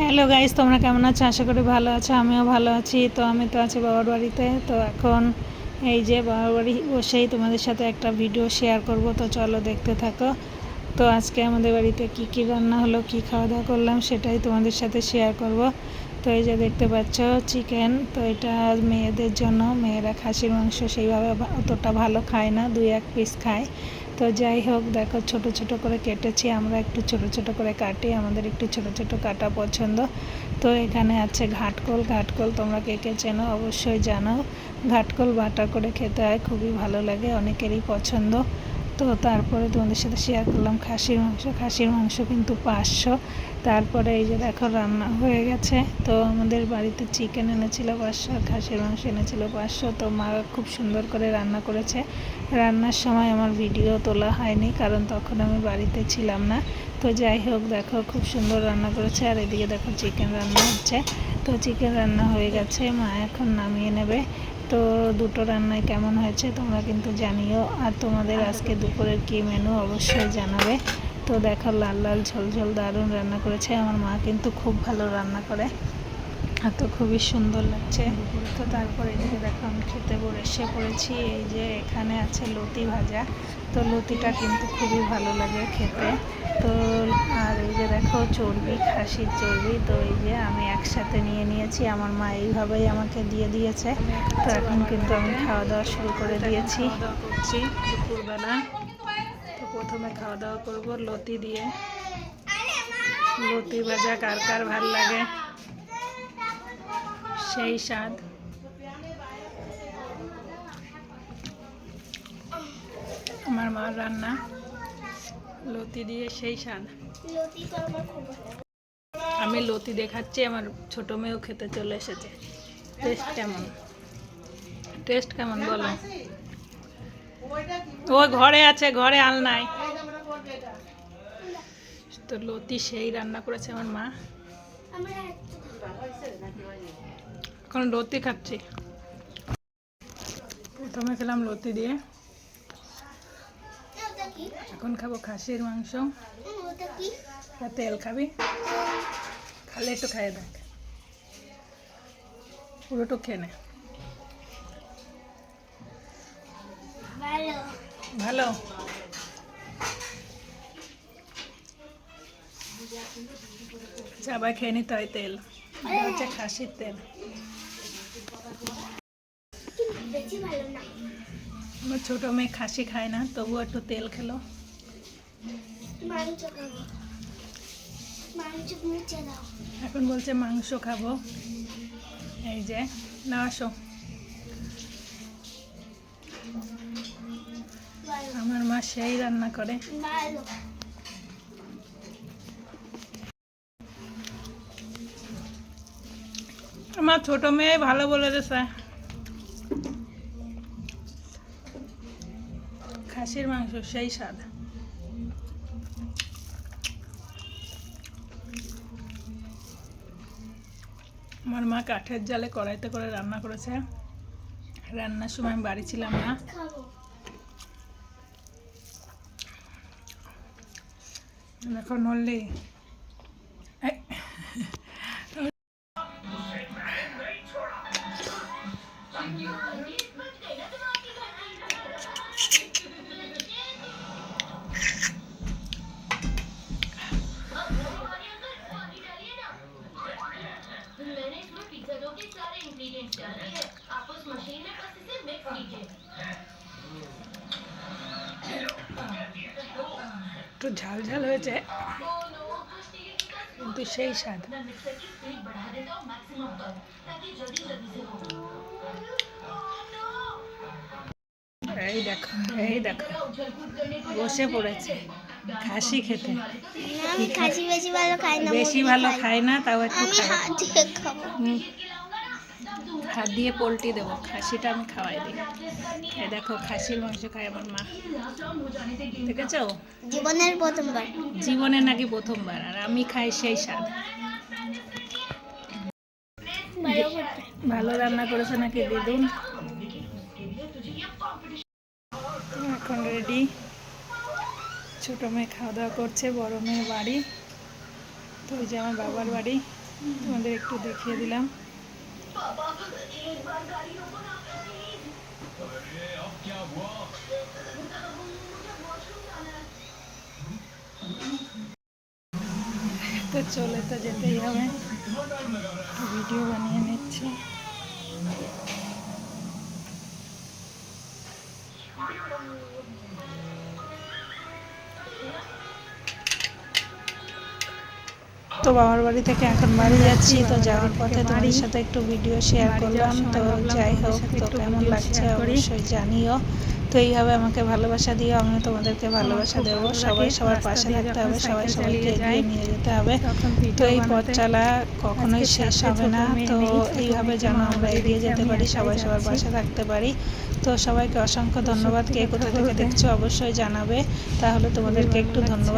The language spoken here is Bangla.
হ্যালো গাইস, তোমরা কেমন আছো? আশা করি ভালো আছো। আমিও ভালো আছি। তো আমি তো আছি বাবার বাড়িতে। তো এখন এই যে বাবার বাড়ি বসেই তোমাদের সাথে একটা ভিডিও শেয়ার করব। তো চলো দেখতে থাকো। তো আজকে আমাদের বাড়িতে কি কি রান্না হলো, কি খাওয়া দাওয়া করলাম, সেটাই তোমাদের সাথে শেয়ার করব। তো এই যে দেখতে পাচ্ছ চিকেন। তো এটা মেয়েদের জন্য, মেয়েরা খাসির মাংস সেইভাবে অতটা ভালো খায় না, 2-1 পিস খায়। তো যাই হোক, দেখো ছোট ছোট করে কেটেছি। আমরা একটু ছোট ছোট করে কাটি, আমাদের একটু ছোট ছোট কাটা পছন্দ। তো এখানে আছে ঘাটকোল। ঘাটকোল তোমরা কে কে চেনো অবশ্যই জানাও। ঘাটকোল বাটা করে খেতে হয়, খুবই ভালো লাগে, অনেকেরই পছন্দ। তো তারপরে তোমাদের সাথে শেয়ার করলাম খাসির মাংস। খাসির মাংস কিন্তু 500। তারপরে এই যে দেখো রান্না হয়ে গেছে। তো আমাদের বাড়িতে চিকেন এনেছিল 500 আর খাসির মাংস এনেছিল 500। তো মা খুব সুন্দর করে রান্না করেছে। রান্নার সময় আমার ভিডিও তোলা হয়নি, কারণ তখন আমি বাড়িতে ছিলাম না। তো যাই হোক, দেখো খুব সুন্দর রান্না করেছে। আর এদিকে দেখো চিকেন রান্না হচ্ছে। তো চিকেন রান্না হয়ে গেছে, মা এখন নামিয়ে নেবে। তো দুটো রান্নায় কেমন হয়েছে তোমরা কিন্তু জানিও। আর তোমাদের আজকে দুপুরের কী মেনু অবশ্যই জানাবে। তো দেখো লাল লাল ঝোল ঝোল দারুণ রান্না করেছে। আমার মা কিন্তু খুব ভালো রান্না করে, আর তো খুবই সুন্দর লাগছে। তো তারপরে এদিকে দেখো আমি খেতে বসে পড়েছি। এই যে এখানে আছে লতি ভাজা। তো লতিটা কিন্তু খুবই ভালো লাগে খেতে। তো আর এই যে দেখো চর্বি, খাসির চর্বি। তো এই যে আমি একসাথে নিয়ে নিয়েছি, আমার মা এইভাবেই আমাকে দিয়ে দিয়েছে। তো এখন কিন্তু আমি খাওয়া দাওয়া শুরু করে দিয়েছি। খাওয়া দাওয়া করছি দুপুরবেলা। তো প্রথমে খাওয়া দাওয়া করবো লতি দিয়ে। লতি ভাজা কার কার ভাল লাগে, সেই স্বাদ। আমার মার রান্না লতি দিয়ে সেই স্বাদ। আমি লতি দেখাচ্ছি, আমার ছোট মেয়েও খেতে চলে এসেছে। টেস্ট কেমন? টেস্ট কেমন বলো? ও ঘরে আছে, ঘরে আলনায়। তো লতি সেই রান্না করেছে আমার মা। এখন লতি খাচ্ছি। প্রথমে খেলাম লতি দিয়ে, এখন খাবো খাসির মাংস। তেল খাবি? খালে একটু খাইয়ে দেখ, পুরোটা খেয়ে নে। ভালো। আবার খেয়ে নিতে হয় তেল, হচ্ছে খাসির তেল। আমার ছোট মেয়ে খাসি খায় না, তবুও একটু তেল খেলো। এখন বলছে মাংস খাবো। এই যে না, আসো। আমার মা সেই রান্না করে। আমার ছোট মেয়ে ভালো বলে দিয়েছে। খাসির মাংস সেই স্বাদ। আমার মা কাঠের জালে কড়াইতে করে রান্না করেছে। রান্নার সময় আমি বাড়ি ছিলাম না। এখন হলেই একটু ঝাল ঝাল হয়েছে, কিন্তু সেই স্বাদ। এই দেখো, এই দেখো বসে পড়েছে খাসি খেতে। আমি খাসি বেশি ভালো খাই না, বেশি ভালো খাই না, তাও একটু আমি হাত দিয়ে খাবো। হাত দিয়ে পোলট্রি দেবো, খাসিটা আমি খাওয়াই দিই। এই দেখো খাসির মাংস খাই আমার মা, দেখেছো? জীবনের প্রথমবার। জীবনে নাকি প্রথমবার, আর আমি খাই সেই স্বাদ। ভালো রান্না করেছে নাকি দিদুন। এখন রেডি, ছোটো মেয়ে খাওয়া দাওয়া করছে, বড় মেয়ে বাড়ি। তো ওই যে আমার বাবার বাড়ি। তোমাদের একটু দেখিয়ে দিলাম। তো চলে তো যেতেই হবে, ভিডিও বানিয়ে নিচ্ছি। তো বাবার বাড়ি থেকে এখন বাড়ি যাচ্ছি, তো যাওয়ার পথে তোমাদের সাথে একটু ভিডিও শেয়ার করলাম। তো যাই হোক, তো কেমন লাগছে অবশ্যই জানিও। তো এইভাবে আমাকে ভালোবাসা দিও, আমিও তোমাদেরকে ভালোবাসা দেবো। সবাই সবার পাশে থাকতে হবে, সবাই সবাইকে এগিয়ে নিয়ে যেতে হবে। তো এই পথ চলা কখনোই শেষ হবে না। তো এইভাবে যেন আমরা এগিয়ে যেতে পারি, সবাই সবার পাশে থাকতে পারি। তো সবাইকে অসংখ্য ধন্যবাদ। কে কোথা থেকে দেখছো অবশ্যই জানাবে, তাহলে তোমাদেরকে একটু ধন্যবাদ।